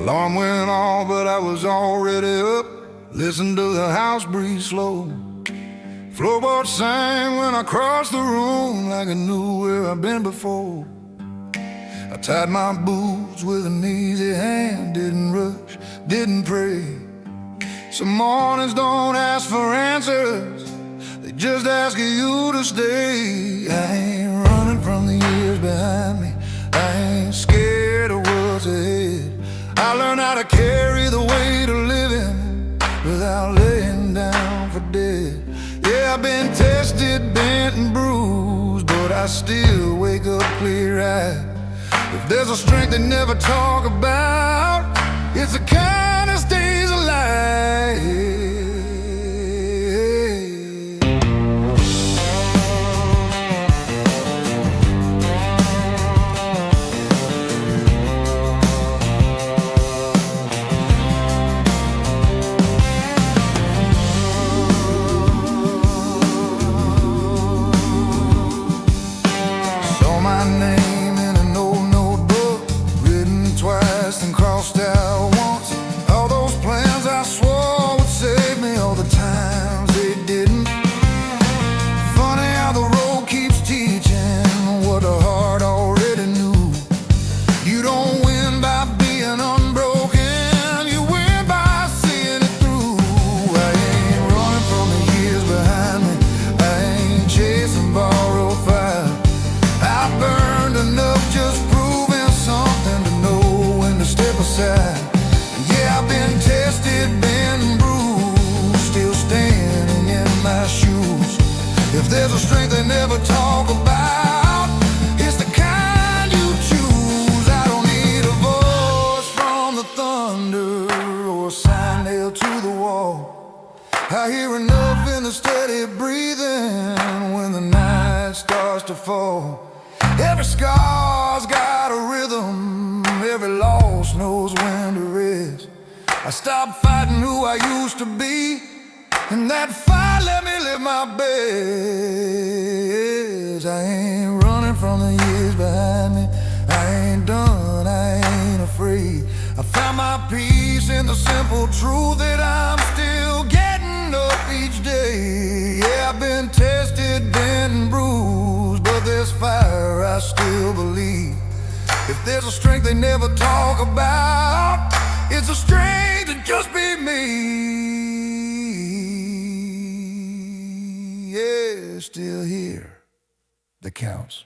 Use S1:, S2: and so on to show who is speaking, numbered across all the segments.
S1: Alarm went off, but I was already up. Listened to the house breeze slow. Floorboard sang when I crossed the room, like I knew where I'd been before. I tied my boots with an easy hand, didn't rush, didn't pray. Some mornings don't ask for answers, they just ask you to stay. I ain't running from the years behind me, I ain't scared of what's ahead. I learned how to carry the weight of living without laying down for dead. Yeah, I've been tested, bent and bruised, but I still wake up clear-eyed. If there's a strength they never talk about, it's the kind that stays alive. And crossed out once. All those plans I swore would save me, all the times they didn't. Funny how the road keeps teaching what the heart already knew. You don't win by being unbroken, you win by seeing it through. I ain't running from the years behind me, I ain't chasing borrowed fire. I burned enough just proving something to know when to step aside. Yeah, I've been tested, been bruised, still standing in my shoes. If there's a strength they never talk about, it's the kind you choose. I don't need a voice from the thunder or a sign nailed to the wall. I hear enough in the steady breathing when the night starts to fall. Every scar's got a rhythm, every loss knows when to rest. I stopped fighting who I used to be, and that fight let me live my best. I ain't running from the years behind me, I ain't done, I ain't afraid. I found my peace in the simple truth that I'm still getting up each day. Yeah, I've been tested, bent and bruised, but there's fire I still believe. If there's a strength they never talk about, it's a strength to just be me. Yeah, still here, that counts.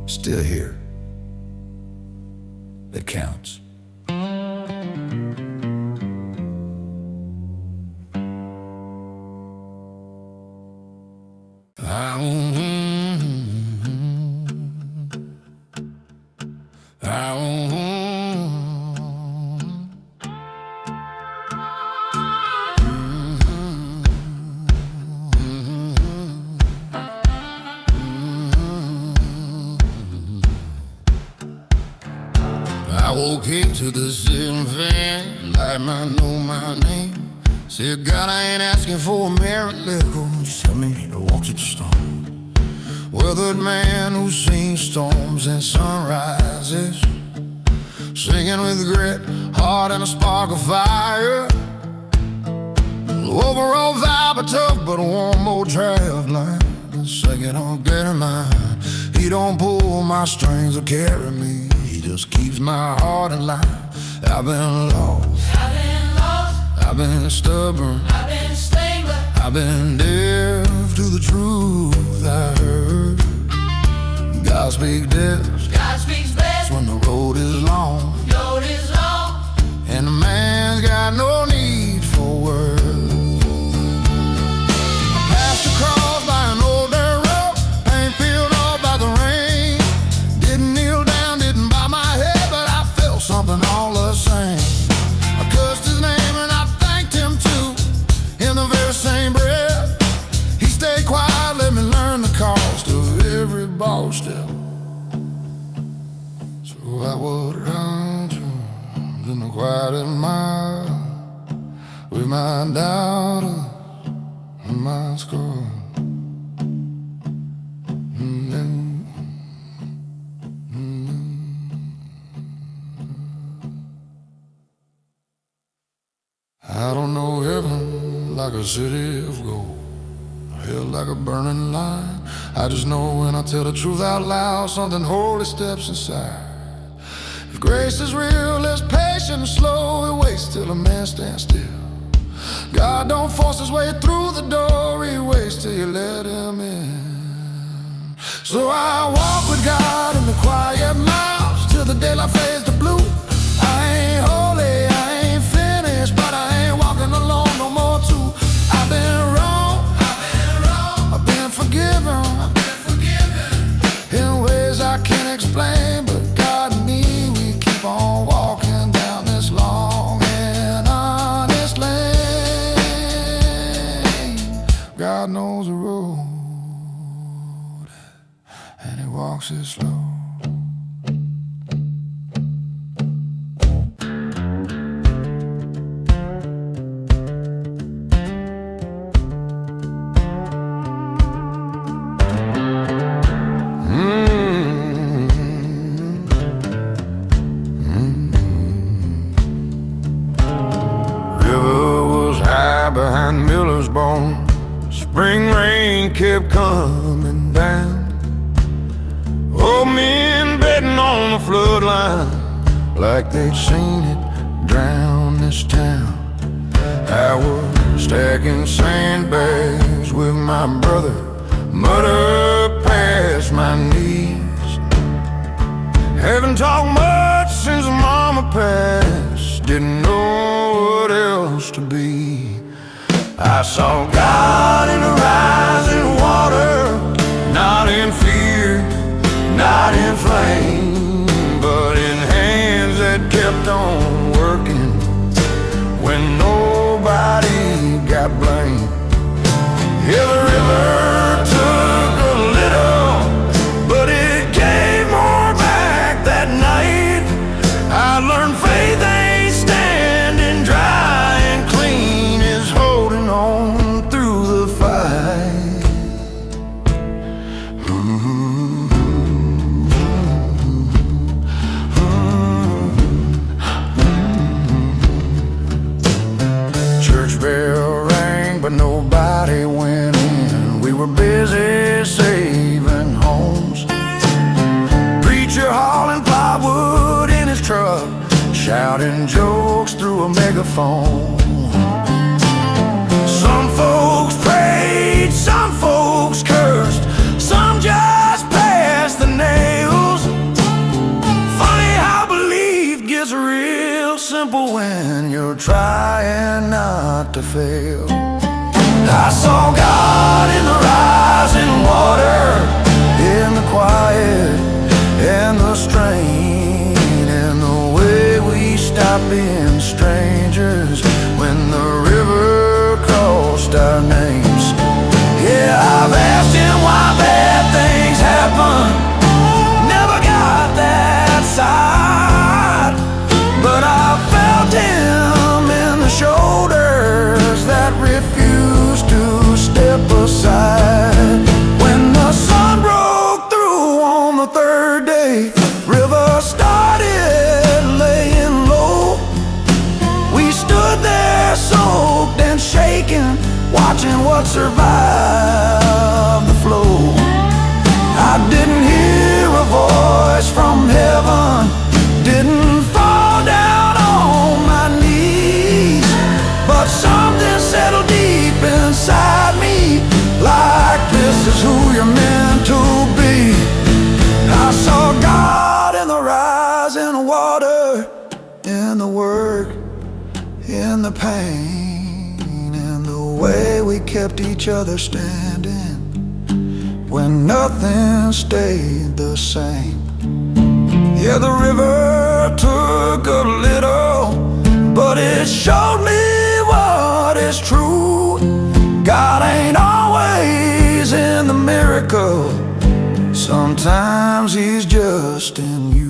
S1: Still here, that counts.
S2: I woke up to the ceiling fan, like I know my name. Said, God, I ain't asking for a miracle, just help me to walk through the storm. Weathered man who's seen storms and sunrises, singing with grit, heart and a spark of fire. Overall vibe a tough, but one more draft line. The second on getting mine. He don't pull my strings or carry me, he just keeps my heart in line. I've been lost, I've been stubborn,
S3: I've been slain, but
S2: I've been deaf to the truth I heard. God speaks best,
S3: God speaks best
S2: when the road is long,
S3: road is long.
S2: and a man's got no need for words. I passed across by an old dirt road, paint peeled off by the rain. Didn't kneel down, didn't bow my head, but I felt something all the same. I cursed his name and I thanked him too, in the very mile with my daughter and my score. I don't know heaven like a city of gold, hell like a burning line. I just know when I tell the truth out loud, something holy steps inside. If grace is real, it's patient and slow. It waits till a man stands still. God don't force his way through the door, he waits till you let him in. So I walk with God in the quiet miles till the daylight fades to blue. I ain't holy, I ain't finished, but I ain't walking alone no more too. I've been wrong, I've been forgiven in ways I can't explain, but God and me, we keep on walking down this long and honest lane. God knows the road, and he walks it slow. Behind Miller's bone, spring rain kept coming down. Old men betting on the flood line like they'd seen it drown this town. I was stacking sandbags with my brother, mud up past my knees. Haven't talked much since mama passed, didn't know what else to be. I saw God in the rising water, not in fear, not in flame, but in hands that kept on working when nobody got blamed. Yeah, the river took a little, but it gave more back that night. I learned faith ain't standing dry and clean is holding on through the fight. Church bell rang, but nobody went in. We were busy saving homes. Preacher hauling plywood in his truck, shouting jokes through a megaphone. Some folks prayed, some folks cursed, some just passed the nails. Funny how belief gets real simple when you're trying not to fail. I saw God in the rising water, in the quiet and the strain, and the way we stop being strangers when the river crossed our names. Yeah, I've asked him why bad things happen, never got that side, but I felt him in the shoulders that refused to step aside. When the sun broke through on the third day, river started laying low. We stood there soaked and shaking, watching what survived the flow. I didn't hear a voice from heaven, didn't fall down on my knees, but something settled deep inside me, like this is who you're meant to be. I saw God in the rising water, in the work, in the pain, in the way we kept each other standing when nothing stayed the same. Yeah, the river took a little, but it showed me what is true. God ain't always in the miracle, sometimes he's just in you.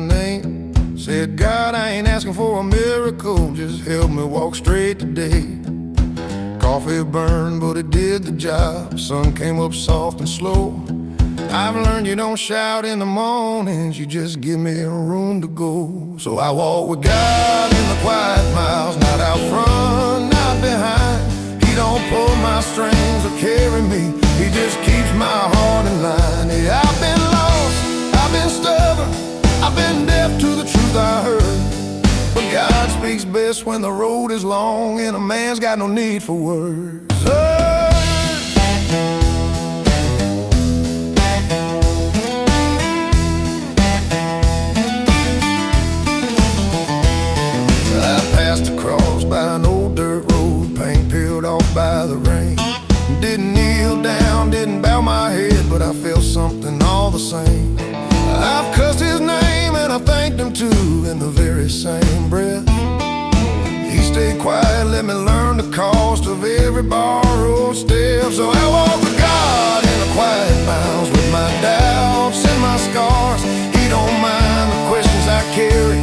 S2: name. Said, God, I ain't asking for a miracle, just help me walk straight today. Coffee burned, but it did the job. Sun came up soft and slow. I've learned you don't shout in the mornings, you just give me a room to go. So I walk with God in the quiet miles, not out front, not behind. He don't pull my strings or carry me, he just keeps my heart in line. Yeah, I've been lost, I've been stubborn, I've been deaf to the truth I heard. But God speaks best when the road is long and a man's got no need for words. I passed across by an old dirt road, paint peeled off by the rain. Didn't kneel down, didn't bow my head, but I felt something all the same. I've cussed his name and I thanked him too in the very same breath. He stayed quiet, let me learn the cost of every borrowed step. So I walk with God in the quiet miles, with my doubts and my scars. He don't mind the questions I carry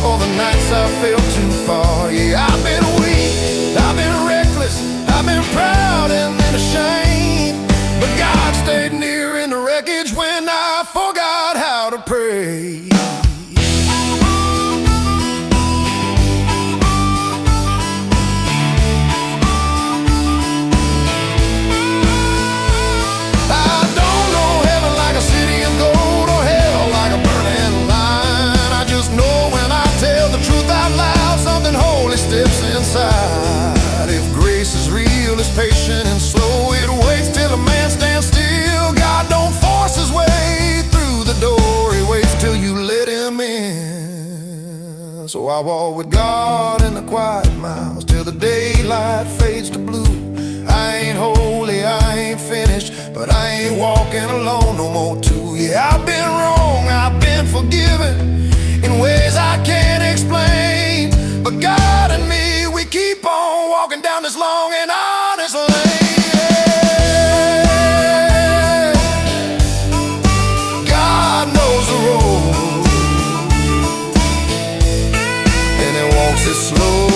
S2: or the nights I felt too far. Yeah, I've been weak, I've been reckless, I've been proud and then ashamed. But God stayed near in the wreckage when I forgot how to pray. I don't know heaven like a city of gold or hell like a burning line. I just know when I tell the truth out loud, something holy steps inside. If grace is real, it's patient and slow, it waits till a man stands still. God don't force his way through the door, he waits till you let him in. So I walk with God in the quiet miles till the daylight fades to blue. I ain't holy, I ain't finished, but I ain't walking alone no more too. Yeah, I've been wrong, I've been forgiven in ways I can't explain. But God and me, we keep on walking down this long and honest lane. God knows the road, and he walks it slow.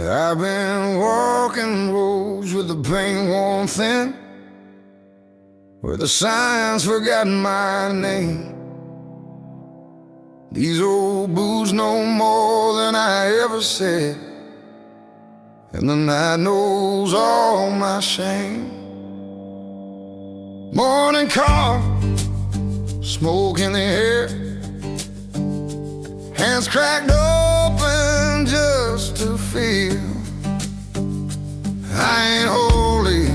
S2: I've been walking roads with the paint worn thin, where the signs forgotten my name. These old boots know more than I ever said, and the night knows all my shame. Morning car, smoke in the air, hands cracked open just to feel. I ain't holy,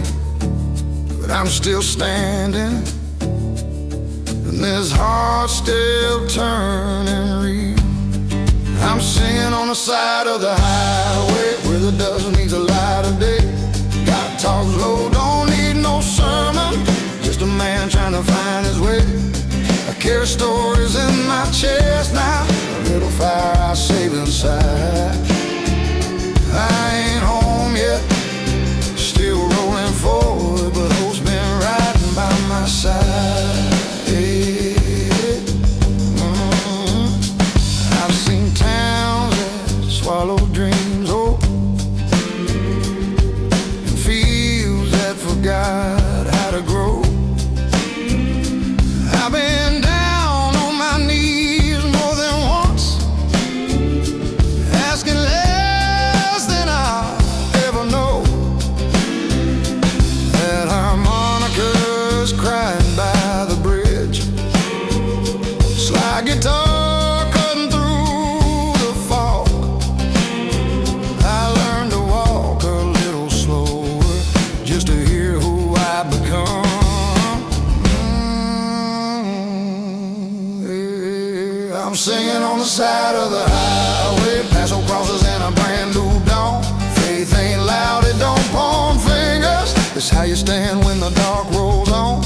S2: but I'm still standing, and this heart still turning real. I'm singing on the side of the highway where the dust needs a light of day. God talks low, don't need no sermon, just a man trying to find his way. I carry stories in my chest now, a little fire I save inside. I ain't home yet, still rolling forward, but hope's been riding by my side. I've seen towns that swallow dreams whole, and fields that forgot how to grow. I've been down on my knees more than once, asking less than I ever know. That harmonica's crying by the bridge, slide guitar cutting through the fog. I learned to walk a little slower just to hear who I become. I'm singing on the side of the highway, past old crosses and a brand new dawn. Faith ain't loud, it don't point fingers.
S1: It's how you stand when the dark rolls on.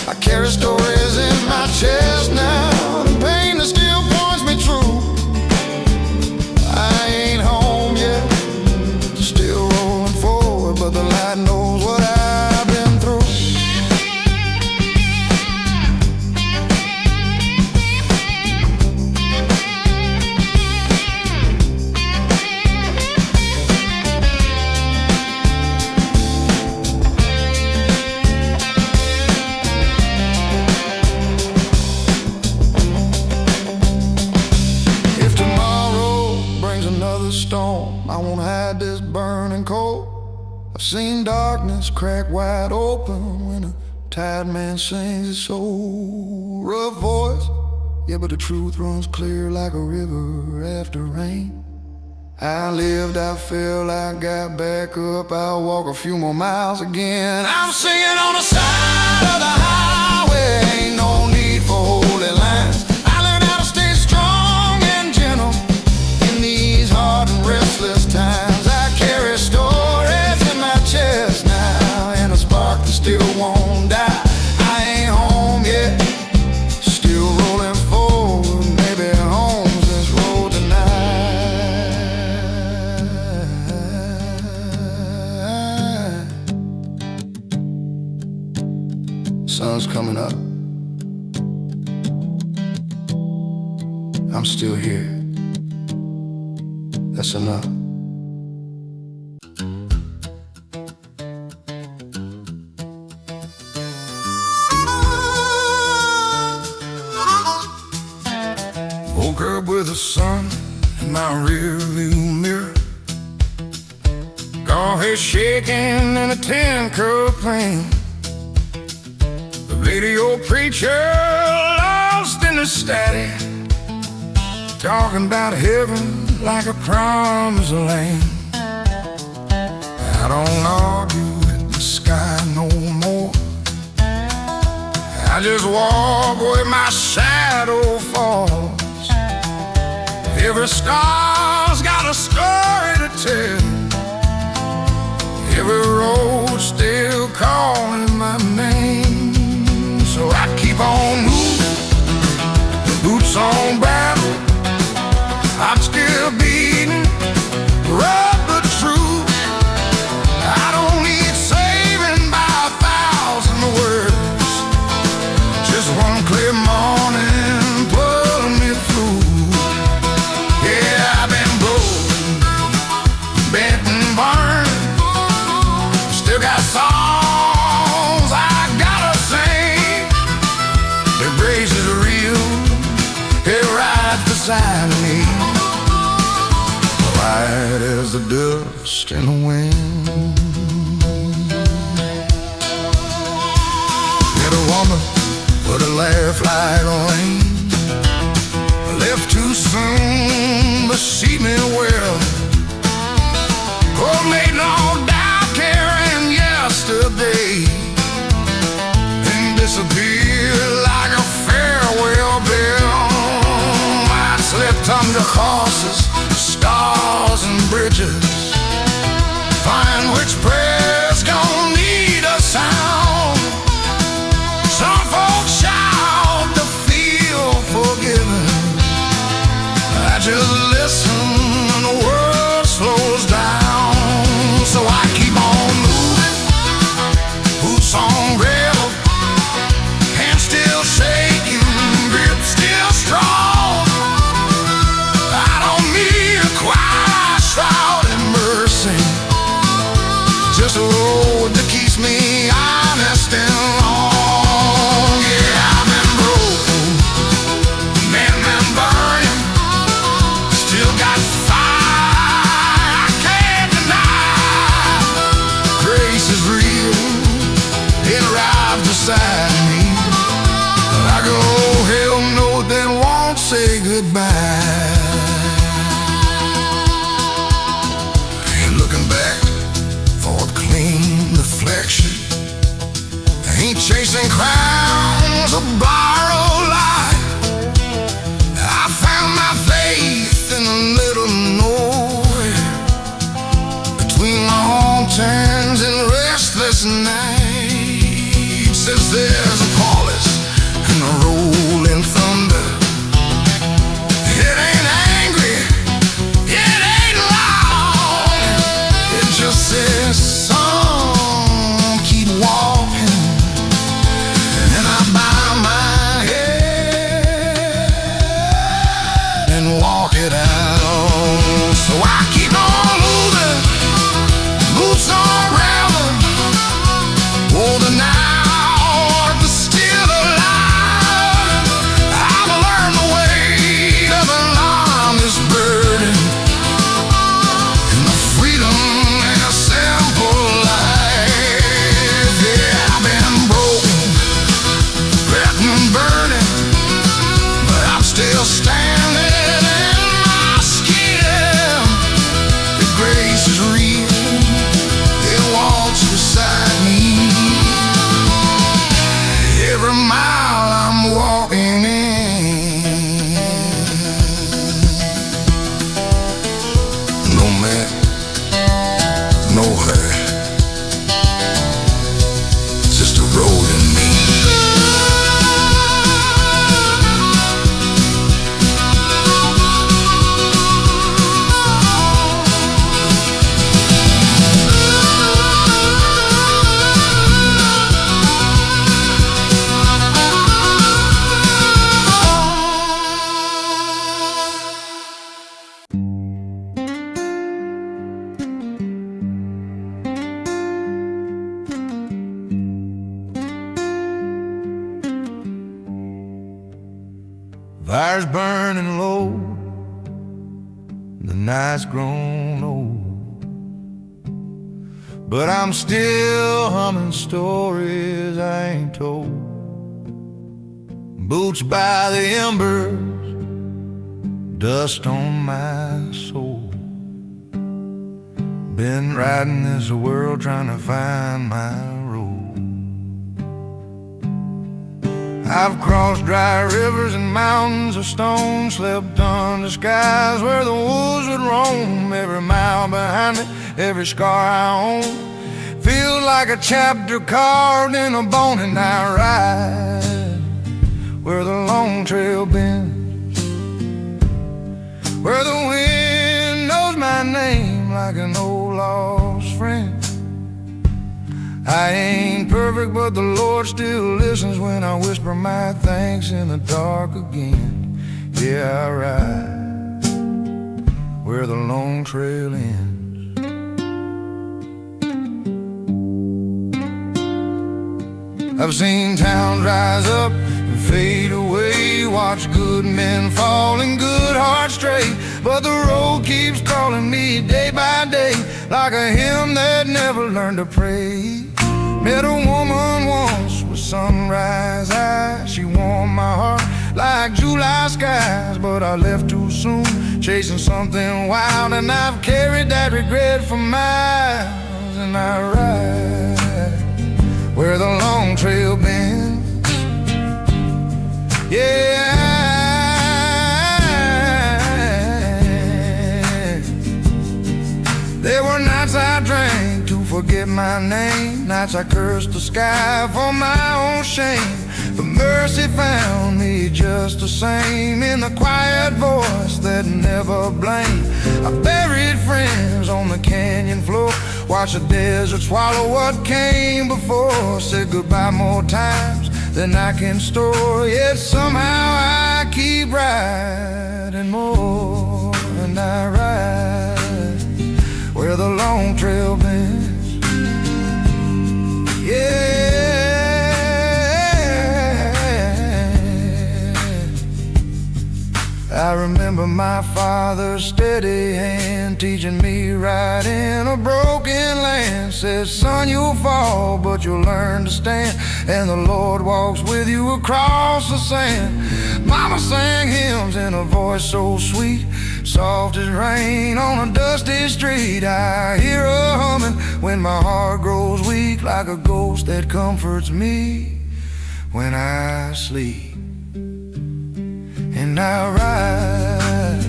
S1: I carry stories in my chest now, the pain that still points me true. I ain't home yet, still rolling forward, but the light knows what I've been through. Storm, I won't hide this burning cold. I've seen darkness crack wide open when a tired man sings his soul. Rough voice, yeah, but the truth runs clear like a river after rain. I lived, I fell, I got back up, I'll walk a few more miles again. I'm singing on the side of the highway, ain't no need for holy lines. I learned how to stay strong and gentle in these hard and restless times. I carry stories in my chest now, and a spark that still won't die. I ain't home yet, still rolling forward, maybe home's this road tonight. Sun's coming up, I'm still here. That's enough. Woke up with the sun in my rearview mirror, got head shaking and a 10-cup playing. The radio preacher lost in the static, talking about heaven like a promised land. I don't argue with the sky no more, I just walk where my shadow falls. Every star's got a story to tell, every road still calling my name. So I keep on moving, boots on battle, I'm still beating, rough but true. I don't need saving by 1,000 words, just one clear morning pulling me through. Yeah, I've been broken, bent and burned, still got songs I gotta sing. The grace is real, it rides beside me, light as the dust in the wind. Met a woman with a laugh like rain, left too soon, but she meant well. Oh, made no doubt carrying yesterday, and disappeared like a farewell bell. I slept under horses, stars and bridges, find which prayers gon' need a sound. Some folks shout to feel forgiven, I just listen when the world slows down. So I keep on moving, boots on gravel, hands still shaking, grip still strong. I don't need a choir shroud in mercy, just a road that keeps me honest and long. Yeah, I've been broken, been burning, still got fire I can't deny. Grace is real, it arrives beside me. I go, hell no, then won't say goodbye. Looking back for a clean reflection, ain't chasing crowns or borrowed life. I found my faith in the middle of nowhere, between my home turns and restless
S2: night says there's a palace and a rolling thunder. It ain't angry, it ain't loud. It just says, son, keep walking. And I bow my head and walk it out. So I keep on moving, boots on gravel. Oh, the north is still alive. I've learned the weight of an honest burden and the freedom in a simple life. Yeah, I've been broken, wrecked and burning, but I'm still standing in my skin. The grace is real, it walks beside me. Every mile I'm walking in. No man, no her, just a road in me.
S1: Fire's burning low, the night's grown old, but I'm still humming stories I ain't told. Boots by the embers, dust on my soul. Been riding this world trying to find my road. I've crossed dry rivers and mountains of stone, slept under skies where the wolves would roam. Every mile behind me, every scar I own, feels like a chapter carved in a bone. And I ride where the long trail bends, where the wind knows my name like an old lost friend. I ain't perfect, but the Lord still listens when I whisper my thanks in the dark again. Yeah, I ride where the long trail ends. I've seen towns rise up and fade away, watch good men fall and good hearts stray, but the road keeps calling me day by day, like a hymn that never learned to pray. Met a woman once with sunrise eyes, she warmed my heart like July skies, but I left too soon, chasing something wild, and I've carried that regret for miles. And I ride where the long trail bends, yeah. There were nights I drank to forget my name, nights I cursed the sky for my own shame, but mercy found me just the same, in the quiet voice that never blamed. I buried friends on the canyon floor, watched the desert swallow what came before, said goodbye more times than I can store, yet somehow I keep riding more. And I ride where the long trail bends, yeah. I remember my father's steady hand teaching me right in a broken land. Says, son, you'll fall, but you'll learn to stand, and the Lord walks with you across the sand. Mama sang hymns in a voice so sweet, soft as rain on a dusty street. I hear her humming when my heart grows weak, like a ghost that comforts me when I sleep. And I ride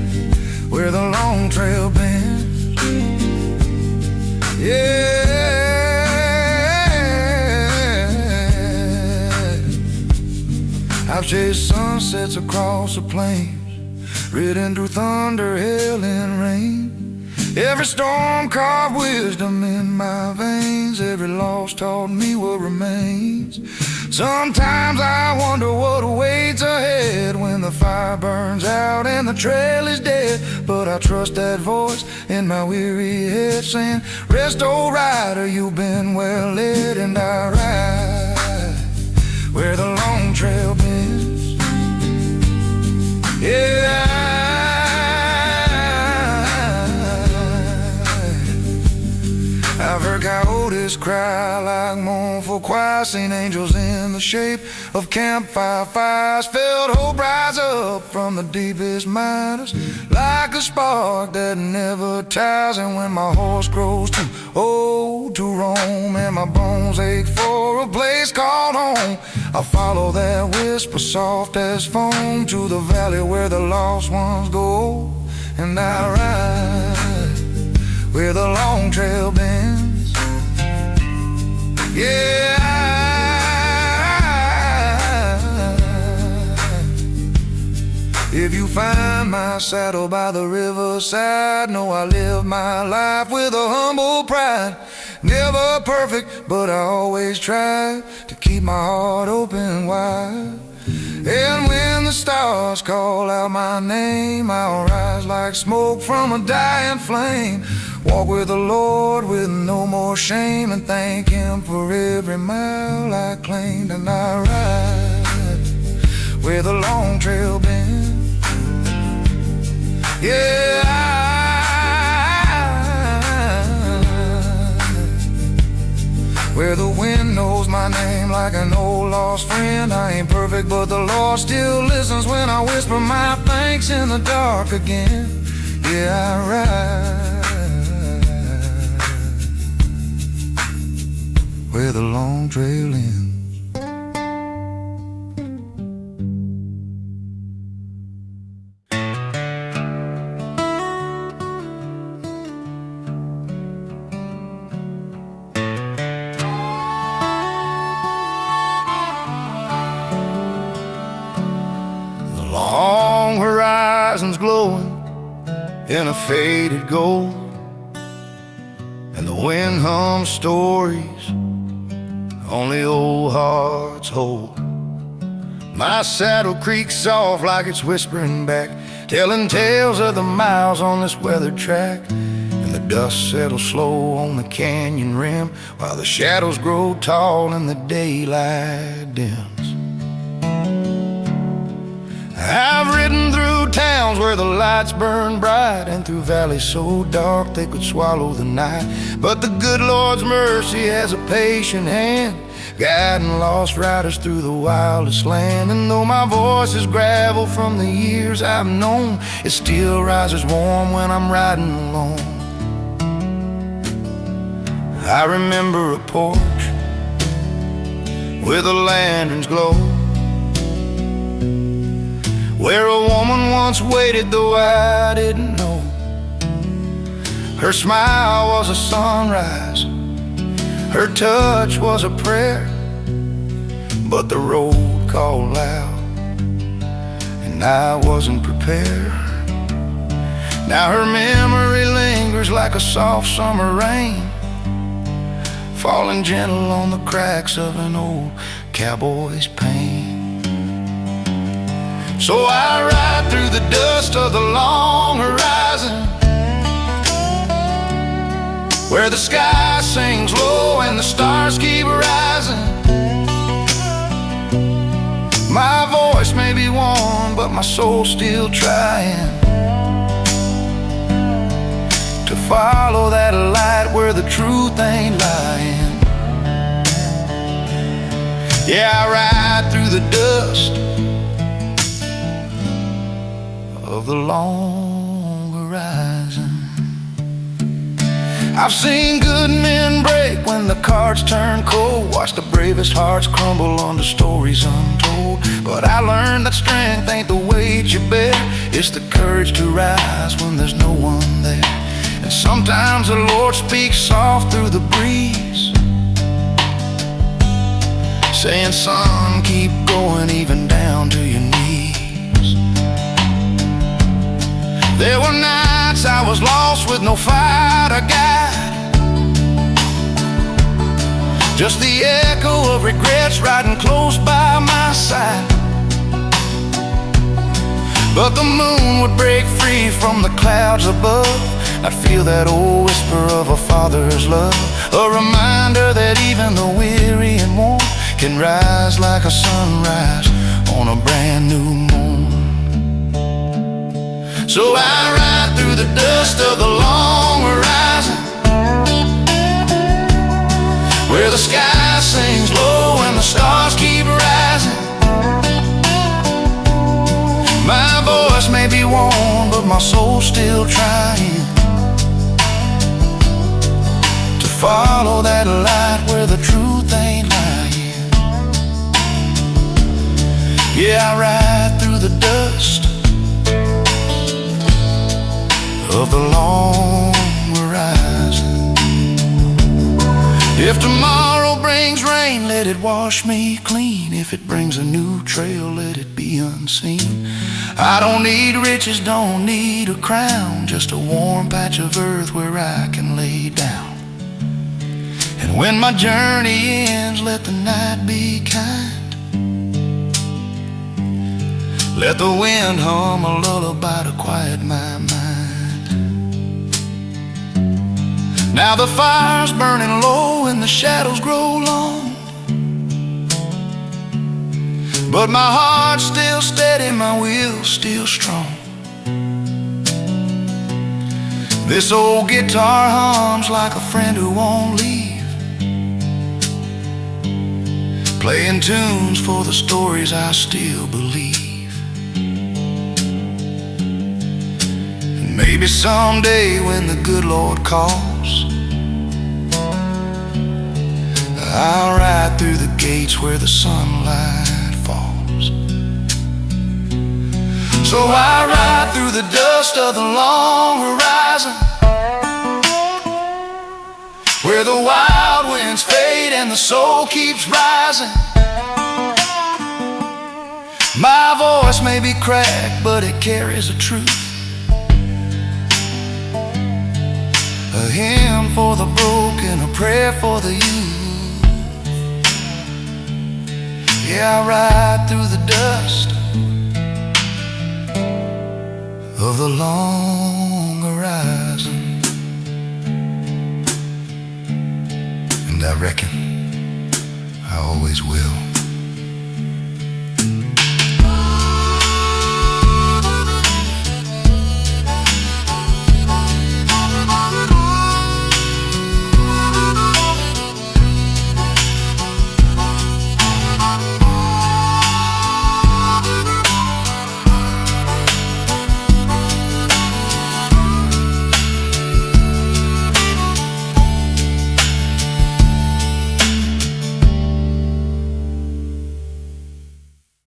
S1: where the long trail bends, yeah. I've chased sunsets across the plains, ridden through thunder, hail, and rain. Every storm carved wisdom in my veins, every loss taught me what remains. Sometimes I wonder what awaits ahead when the fire burns out and the trail is dead. But I trust that voice in my weary head saying, rest, old rider, you've been well led. And I ride where the long trail bends. Yeah, I've heard coyotes cry like mournful choirs, seen angels in the shape of campfire fires, felt hope rise up from the deepest minds like a spark that never tires. And when my horse grows too old to roam and my bones ache for a place called home, I follow that whisper soft as foam to the valley where the lost ones go. And I ride where the long trail bends. Yeah, if you find my saddle by the riverside, know I live my life with a humble pride. Never perfect, but I always try to keep my heart open wide. And when the stars call out my name, I'll rise like smoke from a dying flame. Walk with the Lord with no more shame, and thank Him for every mile I claimed. And I ride where the long trail bends. Yeah, where the wind knows my name like an old lost friend. I ain't perfect, but the Lord still listens when I whisper my thanks in the dark again. Yeah, I ride where the long trail ends.
S2: Long horizons glowing in a faded gold, and the wind hums stories only old hearts hold. My saddle creaks soft like it's whispering back, telling tales of the miles on this weathered track. And the dust settles slow on the canyon rim while the shadows grow tall and the daylight dims. I've ridden through towns where the lights burn bright, and through valleys so dark they could swallow the night. But the good Lord's mercy has a patient hand, guiding lost riders through the wildest land. And though my voice is gravel from the years I've known, it still rises warm when I'm riding alone. I remember a porch with a lantern's glow, where a woman once waited, though I didn't know. Her smile was a sunrise, her touch was a prayer, but the road called loud, and I wasn't prepared. Now her memory lingers like a soft summer rain, falling gentle on the cracks of an old cowboy's pain. So I ride through the dust of the long horizon, where the sky sings low and the stars keep rising. My voice may be worn, but my soul's still trying to follow that light where the truth ain't lying. Yeah, I ride through the dust of the long horizon. I've seen good men break when the cards turn cold, watched the bravest hearts crumble under stories untold. But I learned that strength ain't the weight you bear, it's the courage to rise when there's no one there. And sometimes the Lord speaks soft through the breeze, saying, son, keep going even down to your knees. There were nights I was lost with no fight or guide, just the echo of regrets riding close by my side. But the moon would break free from the clouds above. I'd feel that old whisper of a father's love, a reminder that even the weary and worn can rise like a sunrise on a brand new morn. So I ride through the dust of the long horizon, where the sky sings low and the stars keep rising. My voice may be worn, but my soul's still trying to follow that light where the truth ain't lying. Yeah, I ride through the dust of the long horizon. If tomorrow brings rain, let it wash me clean. If it brings a new trail, let it be unseen. I don't need riches, don't need a crown, just a warm patch of earth where I can lay down. And when my journey ends, let the night be kind. Let the wind hum a lullaby to quiet my mind. Now the fire's burning low and the shadows grow long, but my heart's still steady, my will's still strong. This old guitar hums like a friend who won't leave, playing tunes for the stories I still believe. And maybe someday when the good Lord calls, I'll ride through the gates where the sunlight falls. So I ride through the dust of the long horizon, where the wild winds fade and the soul keeps rising. My voice may be cracked, but it carries a truth, a hymn for the broken, a prayer for the youth. Yeah, I ride through the dust of the long horizon, and I reckon I always will.